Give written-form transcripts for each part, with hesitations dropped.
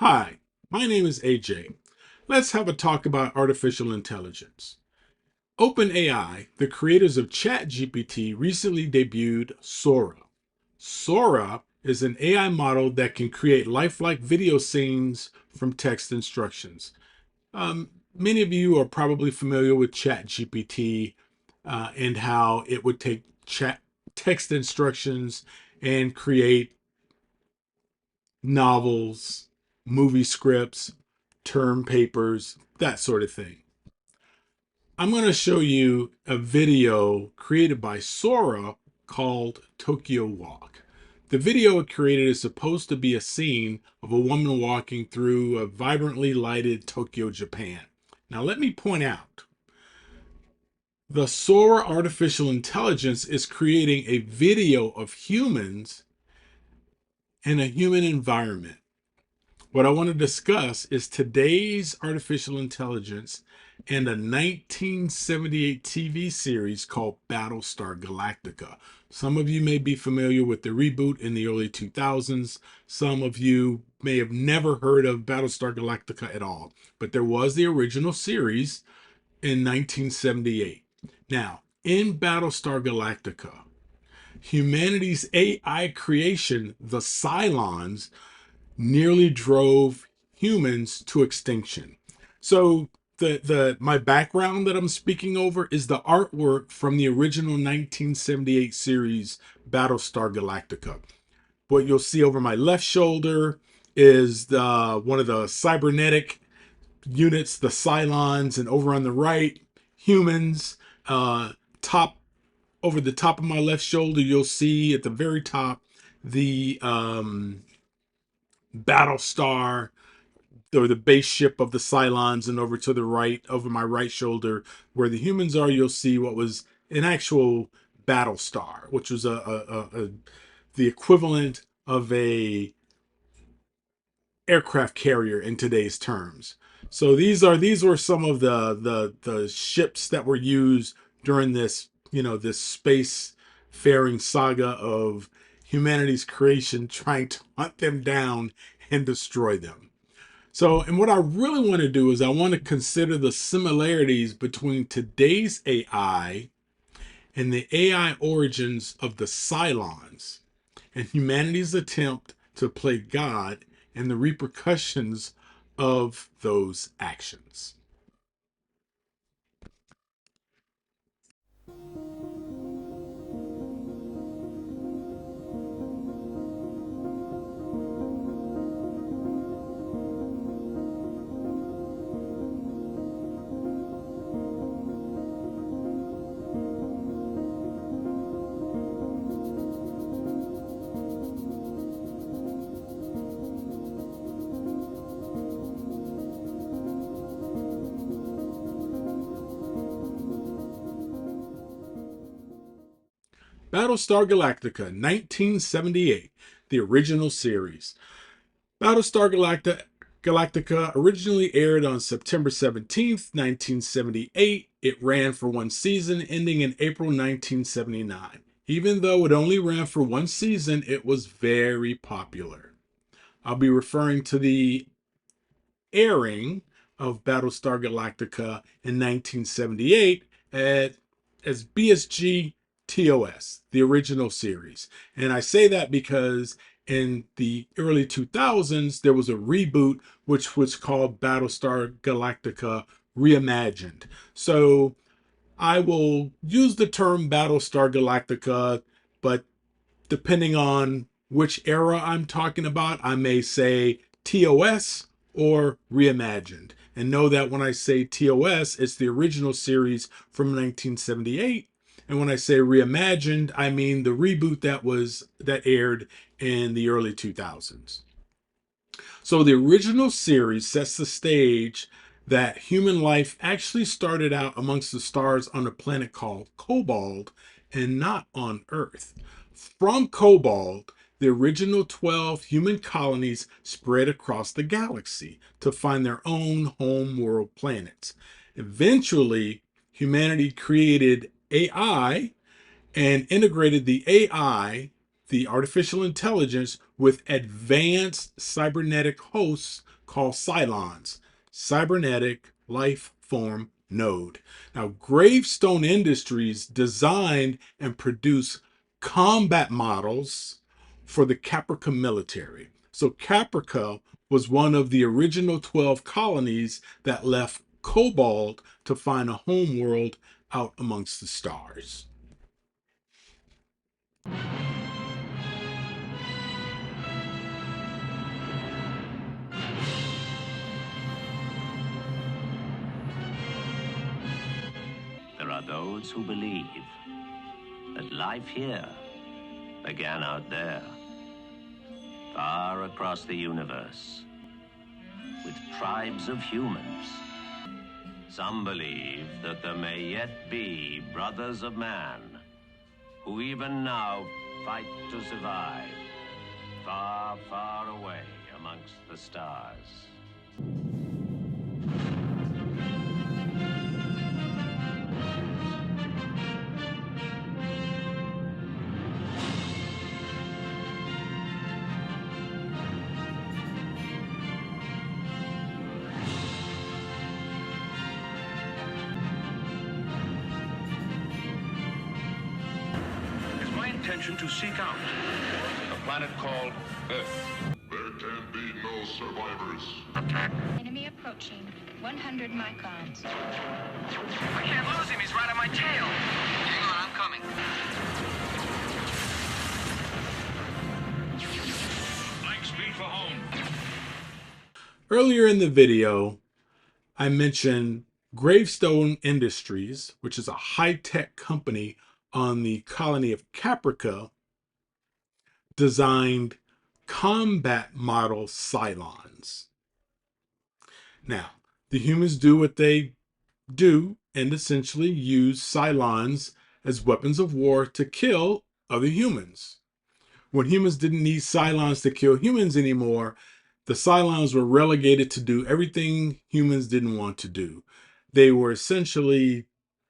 Hi, my name is AJ. Let's have a talk about artificial intelligence. OpenAI, the creators of ChatGPT, recently debuted Sora. Sora is an AI model that can create lifelike video scenes from text instructions. Many of you are probably familiar with ChatGPT and how it would take chat text instructions and create novels, movie scripts, term papers, that sort of thing. I'm going to show you a video created by Sora called Tokyo Walk. The video it created is supposed to be a scene of a woman walking through a vibrantly lighted Tokyo, Japan. Now, let me point out the Sora artificial intelligence is creating a video of humans in a human environment. What I want to discuss is today's artificial intelligence and a 1978 TV series called Battle Star Galactica. Some of you may be familiar with the reboot in the early 2000s. Some of you may have never heard of Battlestar Galactica at all, but there was the original series in 1978. Now, in Battlestar Galactica, humanity's AI creation, the Cylons, nearly drove humans to extinction. So the my background that I'm speaking over is the artwork from the original 1978 series Battlestar Galactica. What you'll see over my left shoulder is the one of the cybernetic units, the Cylons, and over on the right, humans. Top over the top of my left shoulder, you'll see at the very top the Battlestar or the base ship of the Cylons, and over to the right, over my right shoulder, where the humans are, you'll see what was an actual Battlestar, which was the equivalent of a aircraft carrier in today's terms. So these were some of the ships that were used during this this space faring saga of humanity's creation, trying to hunt them down and destroy them. So, and what I really want to do is I want to consider the similarities between today's AI and the AI origins of the Cylons and humanity's attempt to play God and the repercussions of those actions. Battlestar Galactica, 1978, the original series. Battlestar Galactica originally aired on September 17th, 1978. It ran for one season, ending in April 1979. Even though it only ran for one season, it was very popular. I'll be referring to the airing of Battlestar Galactica in 1978 as BSG TOS, the original series. And I say that because in the early 2000s, there was a reboot which was called Battlestar Galactica Reimagined. So I will use the term Battlestar Galactica, but depending on which era I'm talking about, I may say TOS or reimagined. And know that when I say TOS, it's the original series from 1978. And when I say reimagined, I mean the reboot that aired in the early 2000s. So the original series sets the stage that human life actually started out amongst the stars on a planet called Cobalt and not on Earth. From Cobalt, the original 12 human colonies spread across the galaxy to find their own home world planets. Eventually, humanity created AI and integrated the AI the artificial intelligence with advanced cybernetic hosts called Cylons, cybernetic life form node. Now, Gravestone Industries designed and produced combat models for the Caprica military. So Caprica was one of the original 12 colonies that left Cobalt to find a home world out amongst the stars. There are those who believe that life here began out there, far across the universe, with tribes of humans. Some believe that there may yet be brothers of man who even now fight to survive, far, far away amongst the stars. Intention to seek out a planet called Earth. There can be no survivors. Enemy approaching. 100 microns. I can't lose him. He's right on my tail. Hang on, I'm coming. Light speed for home. Earlier in the video, I mentioned Gravestone Industries, which is a high-tech company on the colony of Caprica, designed combat model Cylons. Now, the humans do what they do and essentially use Cylons as weapons of war to kill other humans. When humans didn't need Cylons to kill humans anymore, the Cylons were relegated to do everything humans didn't want to do. They were essentially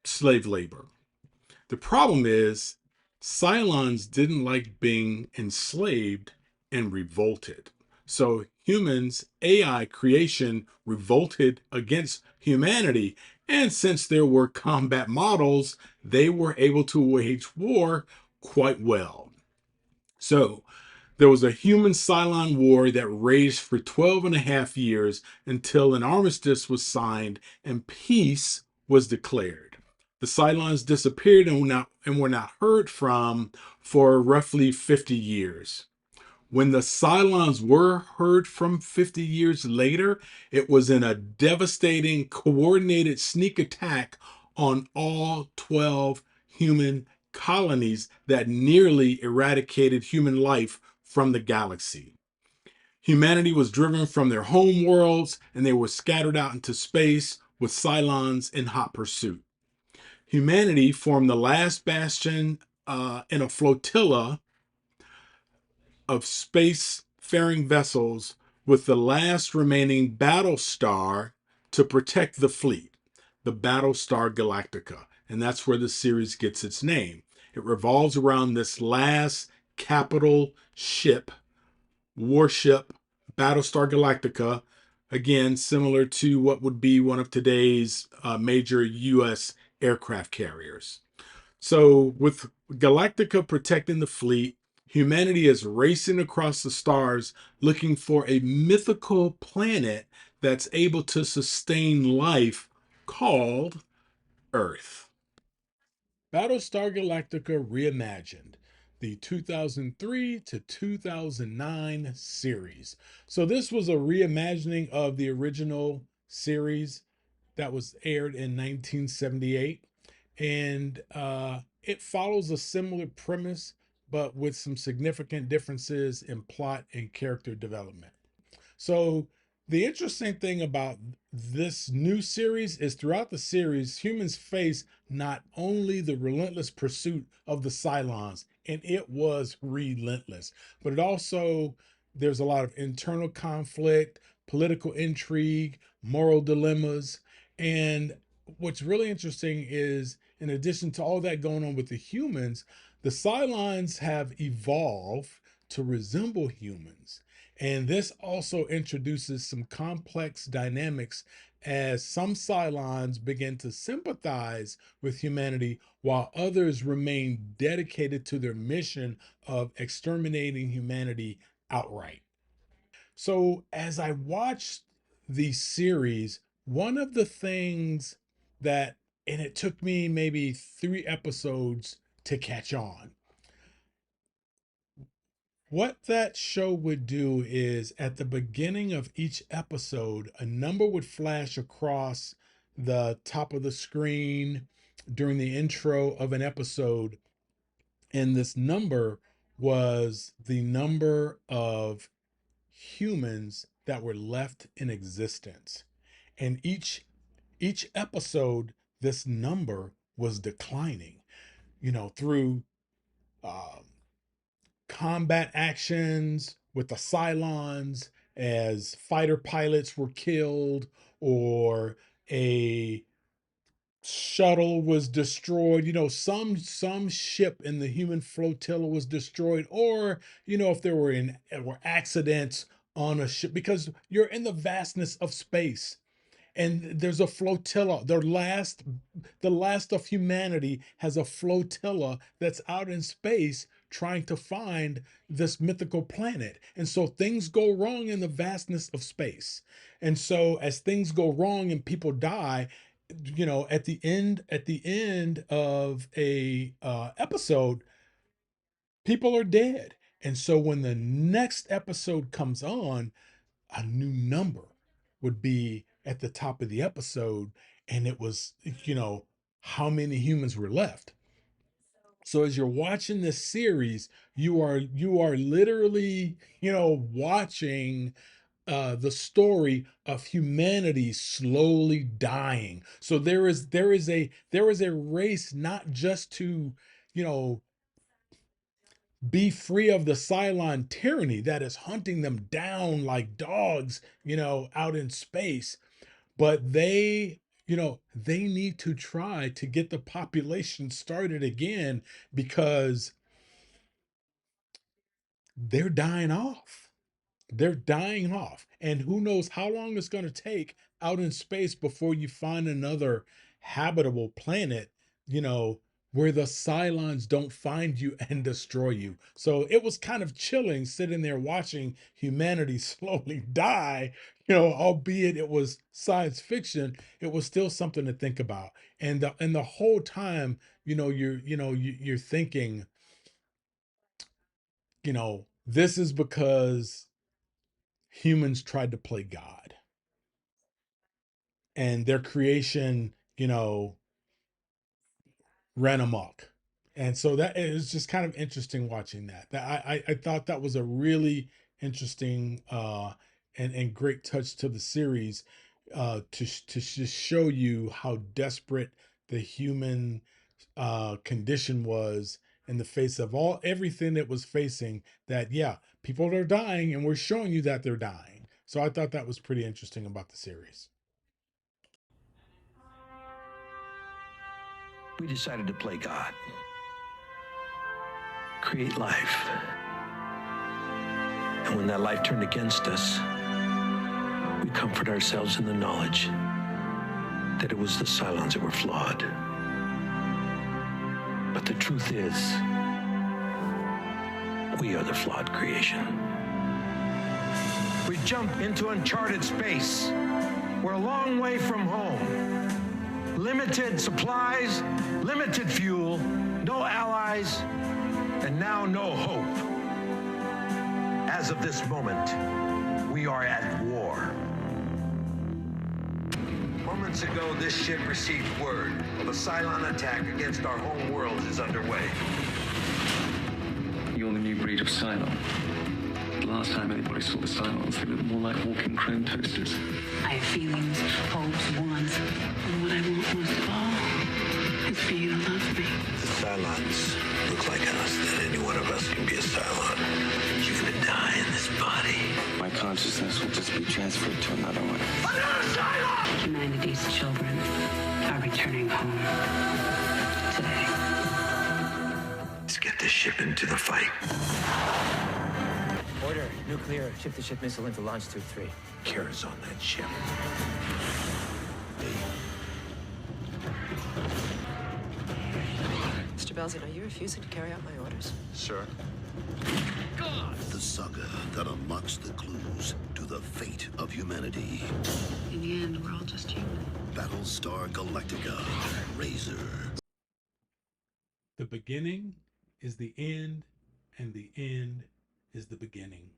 slave labor. The problem is, Cylons didn't like being enslaved and revolted. So humans, AI creation, revolted against humanity. And since there were combat models, they were able to wage war quite well. So there was a human Cylon war that raged for 12 and a half years until an armistice was signed and peace was declared. The Cylons disappeared and were not heard from for roughly 50 years. When the Cylons were heard from 50 years later, it was in a devastating, coordinated sneak attack on all 12 human colonies that nearly eradicated human life from the galaxy. Humanity was driven from their home worlds and they were scattered out into space with Cylons in hot pursuit. Humanity formed the last bastion in a flotilla of space-faring vessels with the last remaining Battle Star to protect the fleet, the Battle Star Galactica. And that's where the series gets its name. It revolves around this last capital ship, warship, Battle Star Galactica, again, similar to what would be one of today's major U.S. aircraft carriers. So with Galactica protecting the fleet, humanity is racing across the stars looking for a mythical planet that's able to sustain life called Earth. Battlestar Galactica Reimagined, the 2003 to 2009 series. So this was a reimagining of the original series that was aired in 1978. And it follows a similar premise, but with some significant differences in plot and character development. So the interesting thing about this new series is throughout the series, humans face not only the relentless pursuit of the Cylons, and it was relentless, but it also, there's a lot of internal conflict, political intrigue, moral dilemmas. And what's really interesting is, in addition to all that going on with the humans, The Cylons have evolved to resemble humans, and this also introduces some complex dynamics as some Cylons begin to sympathize with humanity while others remain dedicated to their mission of exterminating humanity outright. So, as I watched the series, one of the things that, and it took me maybe 3 episodes to catch on, what that show would do is at the beginning of each episode, a number would flash across the top of the screen during the intro of an episode. And this number was the number of humans that were left in existence. And each episode, this number was declining, through um, combat actions with the Cylons as fighter pilots were killed, or a shuttle was destroyed. Some ship in the human flotilla was destroyed, or if there were accidents on a ship, because you're in the vastness of space and there's a flotilla. The last of humanity has a flotilla that's out in space trying to find this mythical planet. And so things go wrong in the vastness of space. And so as things go wrong and people die, at the end of a episode, people are dead. And so when the next episode comes on, a new number would be at the top of the episode, and it was, how many humans were left. So as you're watching this series, you are literally, watching the story of humanity slowly dying. So there is a race not just to, you know be free of the Cylon tyranny that is hunting them down like dogs, out in space. But they need to try to get the population started again because they're dying off. They're dying off. And who knows how long it's going to take out in space before you find another habitable planet, you know, where the Cylons don't find you and destroy you. So it was kind of chilling sitting there watching humanity slowly die, albeit it was science fiction, it was still something to think about. And the whole time, you're thinking, this is because humans tried to play God and their creation, ran amok. And so that is just kind of interesting watching that. I thought that was a really interesting and great touch to the series, to just show you how desperate the human condition was in the face of everything that was facing. That, yeah, people are dying, and we're showing you that they're dying. So I thought that was pretty interesting about the series. We decided to play God. Create life. And when that life turned against us, we comfort ourselves in the knowledge that it was the Cylons that were flawed. But the truth is, we are the flawed creation. We jump into uncharted space. We're a long way from home. Limited supplies, limited fuel, no allies, and now no hope. As of this moment, we are at war. Moments ago, this ship received word of a Cylon attack against our home world is underway. You're the new breed of Cylon. The last time anybody saw the Cylons, they looked more like walking chrome toasters. I have feelings, hopes, wants, and what I want most of all is for you to love me. The Cylons look like us, that any one of us can be a Cylon. You're gonna die in this body. My consciousness will just be transferred to another one. Humanity's children are returning home today. Let's get this. the ship into the fight. Order, nuclear, ship-to-ship missile into launch tube 3. Kara's on that ship. Mr. Belzin, are you refusing to carry out my orders? Sir? The saga that unlocks the clues to the fate of humanity. In the end, we're all just human. Battle Star Galactica. Razor. The beginning is the end, and the end is the beginning.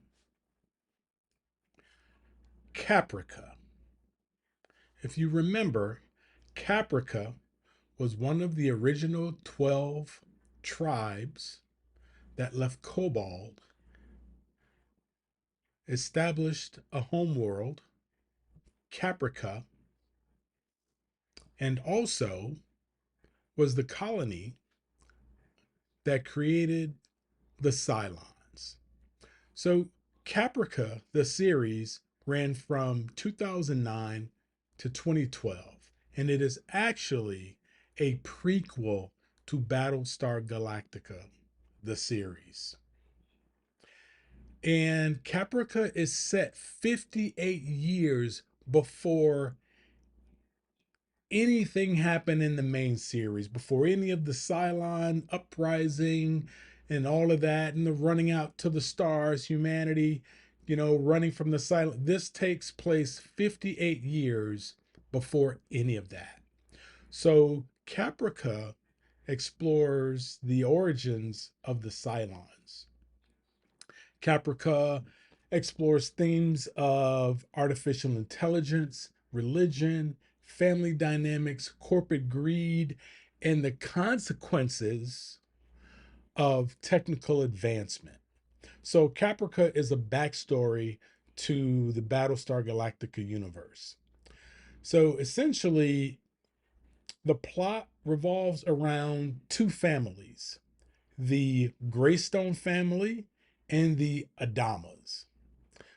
Caprica. If you remember, Caprica was one of the original 12 tribes that left Cobalt, established a homeworld, Caprica, and also was the colony that created the Cylons. So Caprica, the series, ran from 2009 to 2012, and it is actually a prequel to Battle Star Galactica, the series. And Caprica is set 58 years before anything happened in the main series, before any of the Cylon uprising and all of that, and the running out to the stars, humanity, running from the Cylon. This takes place 58 years before any of that. So Caprica explores the origins of the Cylons. Caprica explores themes of artificial intelligence, religion, family dynamics, corporate greed, and the consequences of technical advancement. So Caprica is a backstory to the Battlestar Galactica universe. So essentially, the plot revolves around two families, the Greystone family and the Adamas.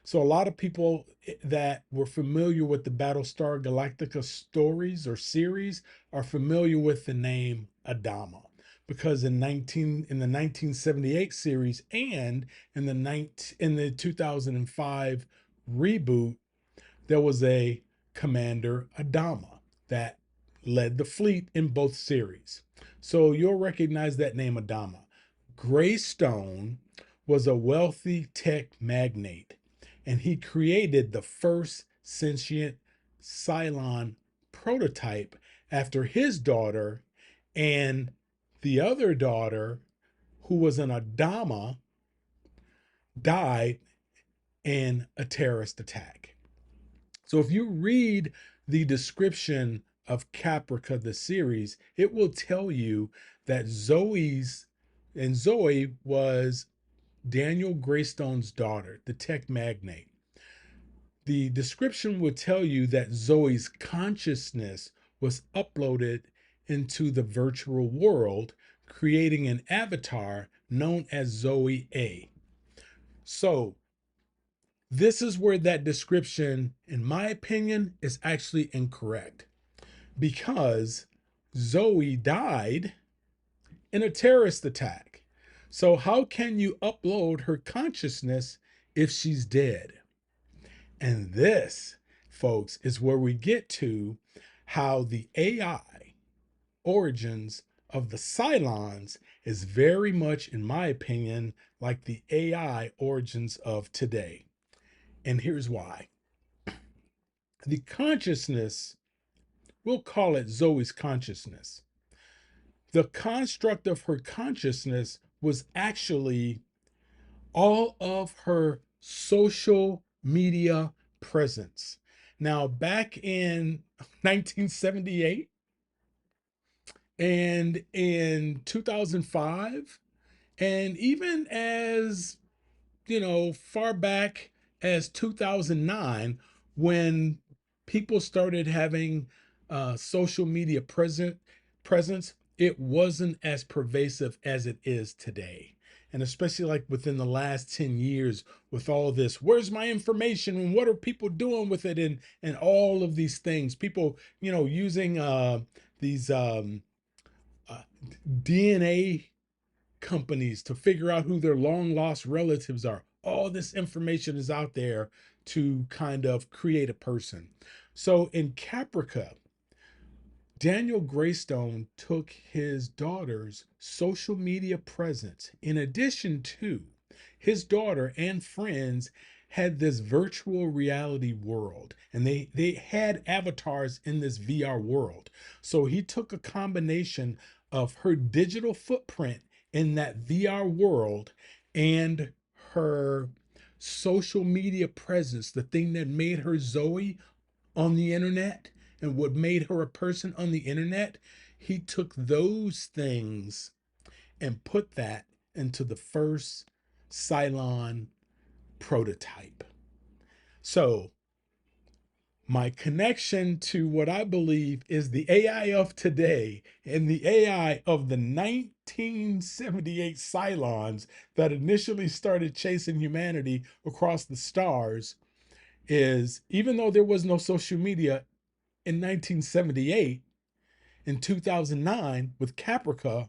So a lot of people that were familiar with the Battlestar Galactica stories or series are familiar with the name Adama, because in the 1978 series and in the 2005 reboot, there was a Commander Adama that led the fleet in both series. So you'll recognize that name, Adama. Greystone was a wealthy tech magnate, and he created the first sentient Cylon prototype after his daughter and the other daughter, who was an Adama, died in a terrorist attack. So if you read the description of Caprica, the series, it will tell you that Zoe was Daniel Greystone's daughter, the tech magnate. The description will tell you that Zoe's consciousness was uploaded into the virtual world, creating an avatar known as Zoe A. So this is where that description, in my opinion, is actually incorrect, because Zoe died in a terrorist attack. So how can you upload her consciousness if she's dead? And this, folks, is where we get to how the AI origins of the Cylons is very much, in my opinion, like the AI origins of today. And here's why. The consciousness, we'll call it Zoe's consciousness. The construct of her consciousness was actually all of her social media presence. Now, back in 1978 and in 2005, and even as far back as 2009, when people started having social media presence, it wasn't as pervasive as it is today. And especially like within the last 10 years with all this, where's my information and what are people doing with it, and all of these things, people, using these DNA companies to figure out who their long lost relatives are. All this information is out there to kind of create a person. So in Caprica, Daniel Greystone took his daughter's social media presence. In addition to his daughter and friends had this virtual reality world, and they had avatars in this VR world. So he took a combination of her digital footprint in that VR world and her social media presence, the thing that made her Zoe on the internet and what made her a person on the internet. He took those things and put that into the first Cylon prototype. So my connection to what I believe is the AI of today and the AI of the 1978 Cylons that initially started chasing humanity across the stars is, even though there was no social media in 1978, in 2009 with Caprica,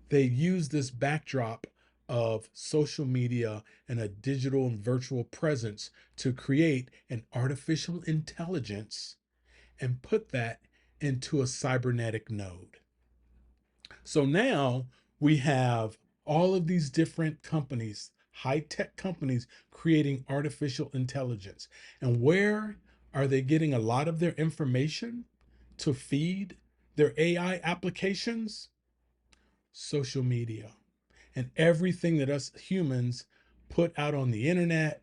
they used this backdrop of social media and a digital and virtual presence to create an artificial intelligence and put that into a cybernetic node. So now we have all of these different companies, high-tech companies, creating artificial intelligence. And where are they getting a lot of their information to feed their AI applications? Social media and everything that us humans put out on the internet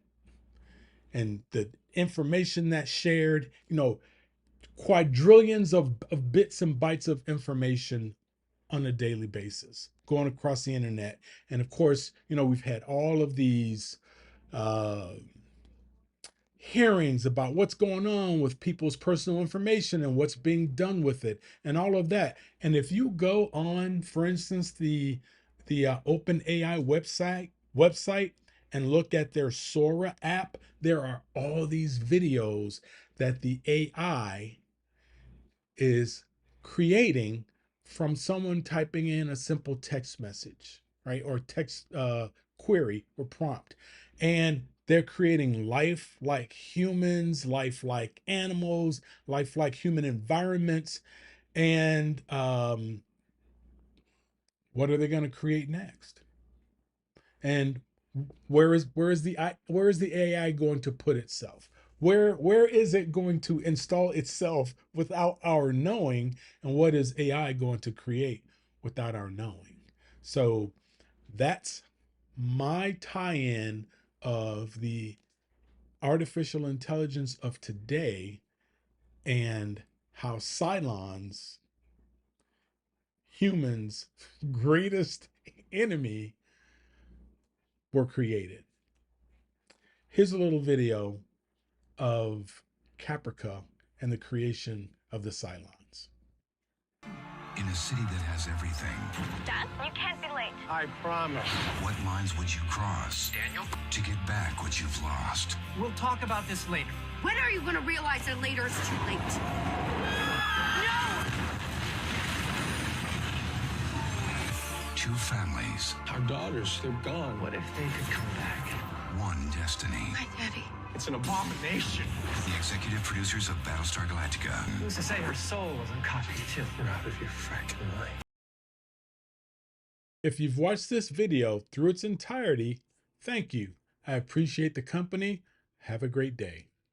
and the information that's shared, quadrillions of bits and bytes of information on a daily basis going across the internet. And of course, we've had all of these uh, hearings about what's going on with people's personal information and what's being done with it and all of that. And if you go on, for instance, the OpenAI website and look at their Sora app, there are all these videos that the AI is creating from someone typing in a simple text message, right? Or text query or prompt. And they're creating life like humans, life like animals, life like human environments. And what are they going to create next? And where is the AI going to put itself? Where is it going to install itself without our knowing? And what is AI going to create without our knowing? So that's my tie-in of the artificial intelligence of today and how Cylons, humans' greatest enemy, were created. Here's a little video of Caprica and the creation of the Cylons. In a city that has everything. Dad, you can't be late. I promise. What lines would you cross? Daniel? To get back what you've lost? We'll talk about this later. When are you going to realize that later is too late? No! Two families. Our daughters, they're gone. What if they could come back? One destiny. Hi, Daddy. It's an abomination. The executive producers of Battle Star Galactica. Who's to say her soul wasn't copied too? You're out of your fracking mind. If you've watched this video through its entirety, thank you. I appreciate the company. Have a great day.